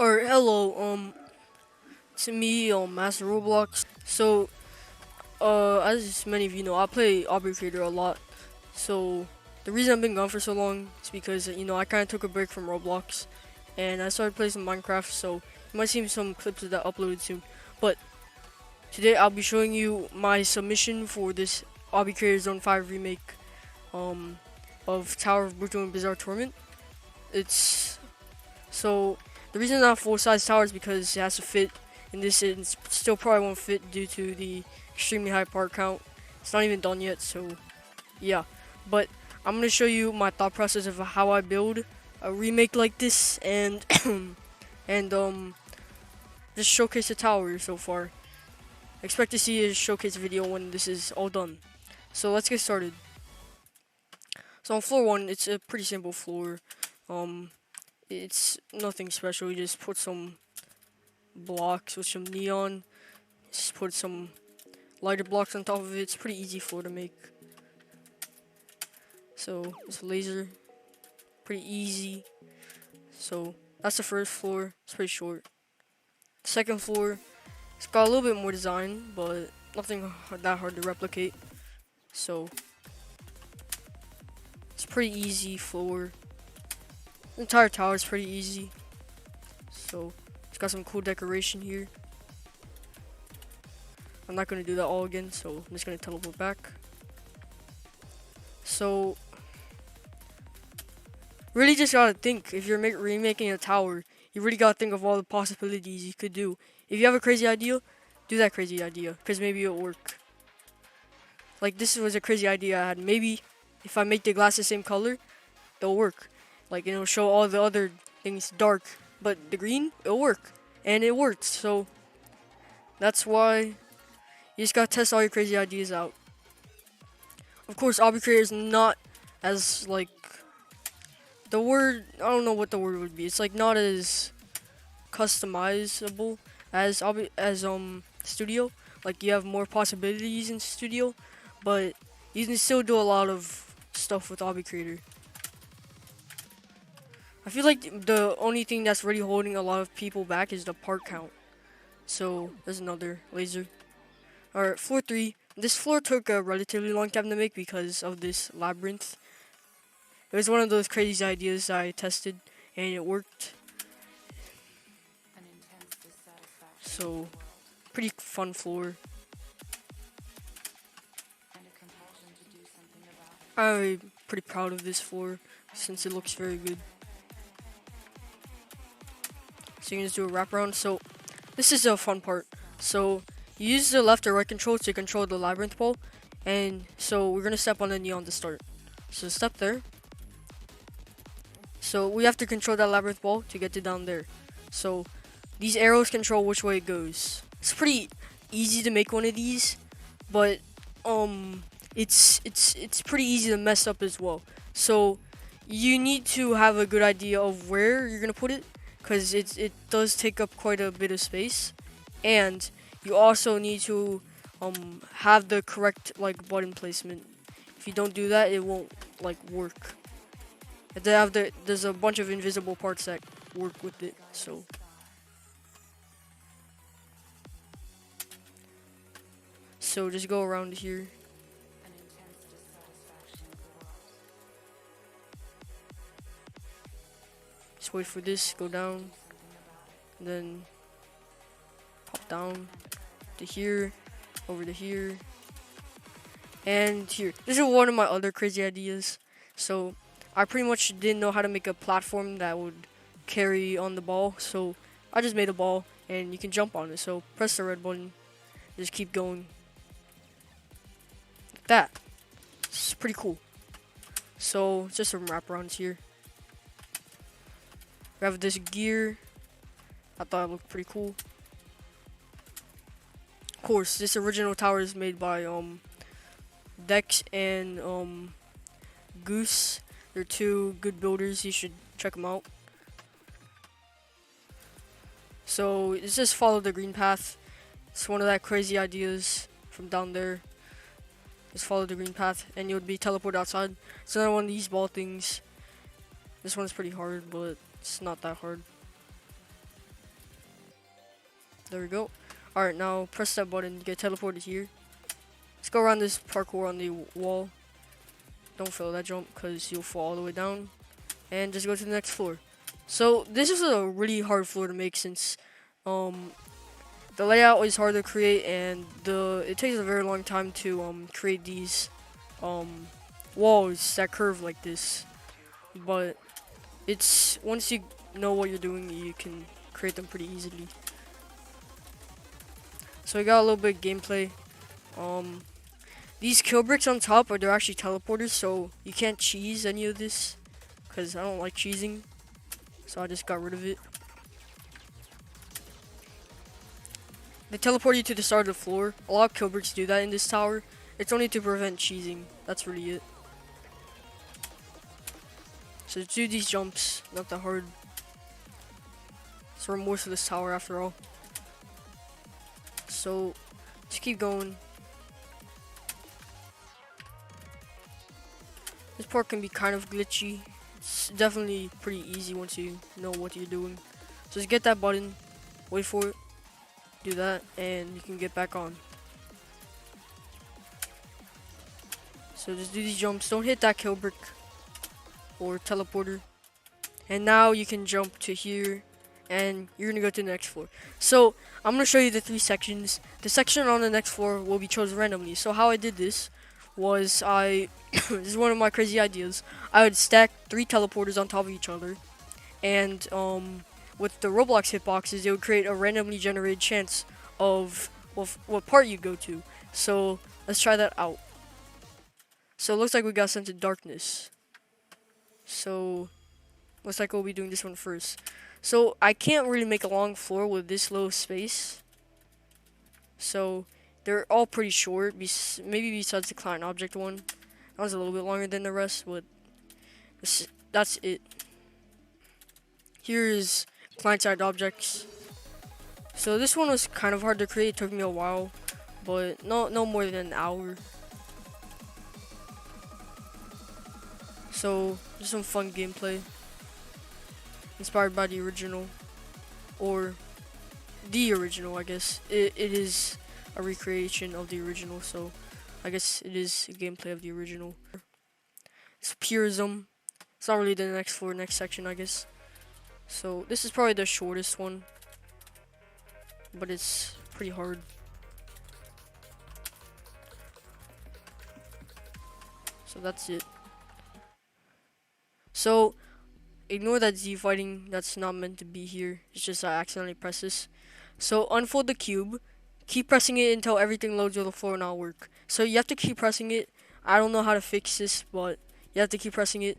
Alright, hello, to me, Master Roblox. So, as many of you know, I play Creator a lot. So, the reason I've been gone for so long is because, I kind of took a break from Roblox, and I started playing some Minecraft, so you might see some clips of that uploaded soon. But, today I'll be showing you my submission for this Creator Zone 5 remake, um, of Tower of Brutal and Bizarre Torment. It's, so, the reason it's not full-size tower is because it has to fit in this, and still probably won't fit due to the extremely high part count. It's not even done yet, so yeah. But I'm gonna show you my thought process of how I build a remake like this, and and just showcase the tower so far. Expect to see a showcase video when this is all done. So let's get started. So on floor one, it's a pretty simple floor. It's nothing special. You just put some blocks with some neon. Just put some lighter blocks on top of it. It's pretty easy floor to make. So it's laser, pretty easy. So that's the first floor. It's pretty short. Second floor, it's got a little bit more design, but nothing that hard to replicate. So it's pretty easy floor. The entire tower is pretty easy. So it's got some cool decoration here. I'm not gonna do that all again, so I'm just gonna teleport back. So really just gotta think, if you're remaking a tower, you really gotta think of all the possibilities you could do. If you have a crazy idea, do that crazy idea, because maybe it'll work. Like, this was a crazy idea I had. Maybe if I make the glass the same color, it'll work. Like, it'll show all the other things dark, but the green, it'll work. And it worked, so that's why you just gotta test all your crazy ideas out. Of course, Creator is not as, like, the word, I don't know what the word would be. It's like not as customizable as Studio. Like, you have more possibilities in Studio, but you can still do a lot of stuff with Creator. I feel like the only thing that's really holding a lot of people back is the part count. So there's another laser. Alright, floor 3. This floor took a relatively long time to make because of this labyrinth. It was one of those crazy ideas I tested, and it worked. So, pretty fun floor. I'm pretty proud of this floor since it looks very good. So you can just do a wraparound. So this is the fun part. So you use the left or right control to control the labyrinth ball, and so we're gonna step on the neon to start. So step there. So we have to control that labyrinth ball to get to down there. So these arrows control which way it goes. It's pretty easy to make one of these, but it's pretty easy to mess up as well. So you need to have a good idea of where you're gonna put it, because it does take up quite a bit of space, and you also need to have the correct like button placement. If you don't do that, it won't like work. There's a bunch of invisible parts that work with it. So just go around here. Just wait for this, go down, and then pop down to here, over to here, and here. This is one of my other crazy ideas. So I pretty much didn't know how to make a platform that would carry on the ball, so I just made a ball and you can jump on it. So press the red button, just keep going. Like that. It's pretty cool. So just some wraparounds here. We have this gear. I thought it looked pretty cool. Of course, this original tower is made by Dex and Goose. They're two good builders. You should check them out. So it's just follow the green path. It's one of that crazy ideas from down there. Just follow the green path and you'll be teleported outside. It's another one of these ball things. This one's pretty hard, but it's not that hard. There we go. Alright, now press that button. You get teleported here. Let's go around this parkour on the wall. Don't fail that jump because you'll fall all the way down. And just go to the next floor. So this is a really hard floor to make since the layout is hard to create and it takes a very long time to create these walls that curve like this. But it's once you know what you're doing, you can create them pretty easily. So we got a little bit of gameplay. These kill bricks on top they're actually teleporters, so you can't cheese any of this because I don't like cheesing. So I just got rid of it. They teleport you to the start of the floor. A lot of kill bricks do that in this tower. It's only to prevent cheesing. That's really it. So do these jumps, not that hard. It's remorse of this tower after all. So just keep going. This part can be kind of glitchy. It's definitely pretty easy once you know what you're doing. So just get that button, wait for it, do that, and you can get back on. So just do these jumps. Don't hit that kill brick or teleporter. And now you can jump to here and you're gonna go to the next floor. So I'm gonna show you the 3 sections. The section on the next floor will be chosen randomly. So how I did this was this is one of my crazy ideas. I would stack 3 teleporters on top of each other, and with the Roblox hitboxes, it would create a randomly generated chance of what part you go to. So let's try that out. So it looks like we got sent to darkness. So looks like we'll be doing this one first. So I can't really make a long floor with this low space. So they're all pretty short, maybe besides the client object one. That was a little bit longer than the rest, but that's it. Here is client side objects. So this one was kind of hard to create. It took me a while, but no more than an hour. So just some fun gameplay inspired by the original, or the original, I guess. It is a recreation of the original, so I guess it is a gameplay of the original. It's purism. It's not really the next floor, next section, I guess. So this is probably the shortest one, but it's pretty hard. So that's it. So ignore that Z fighting, that's not meant to be here. It's just I accidentally pressed this. So unfold the cube. Keep pressing it until everything loads or the floor will not work. So you have to keep pressing it. I don't know how to fix this, but you have to keep pressing it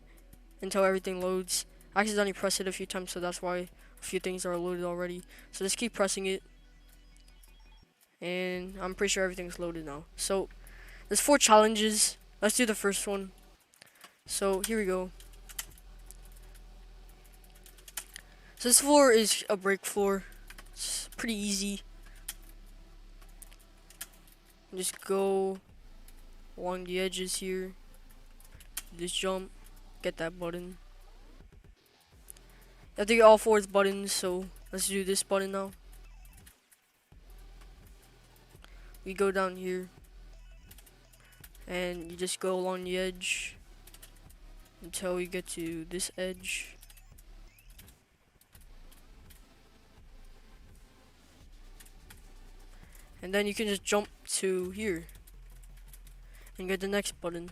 until everything loads. I accidentally pressed it a few times, so that's why a few things are loaded already. So just keep pressing it. And I'm pretty sure everything's loaded now. So there's 4 challenges. Let's do the first one. So here we go. So this floor is a break floor. It's pretty easy. Just go along the edges here. Just jump. Get that button. You have to get all 4 buttons, so let's do this button now. We go down here. And you just go along the edge until you get to this edge. And then you can just jump to here and get the next button.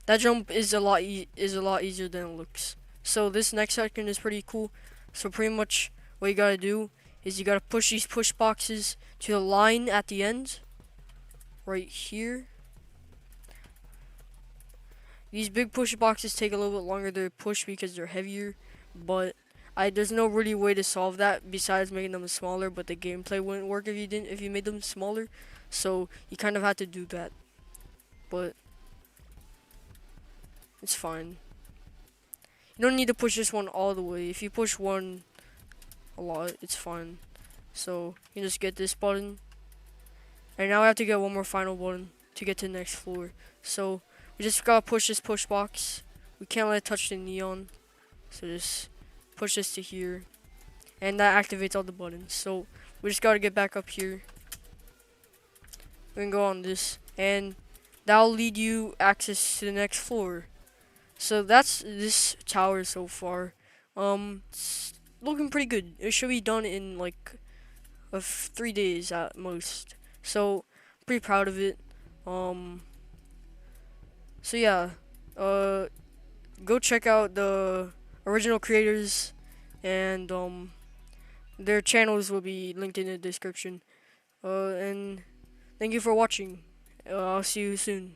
That jump is a lot easier than it looks. So this next section is pretty cool. So pretty much what you gotta do is you gotta push these push boxes to the line at the end, right here. These big push boxes take a little bit longer to push because they're heavier, but there's no really way to solve that besides making them smaller, but the gameplay wouldn't work if you made them smaller. So you kind of had to do that. But it's fine. You don't need to push this one all the way. If you push one a lot, it's fine. So you just get this button. And now I have to get one more final button to get to the next floor. So we just gotta push this push box. We can't let it touch the neon. So just push this to here. and that activates all the buttons. So we just gotta get back up here. We can go on this, and that'll lead you access to the next floor. So that's this tower so far. It's looking pretty good. It should be done in like 3 days at most. So pretty proud of it. Um, so yeah, uh, go check out the original creators, and their channels will be linked in the description. And thank you for watching. I'll see you soon.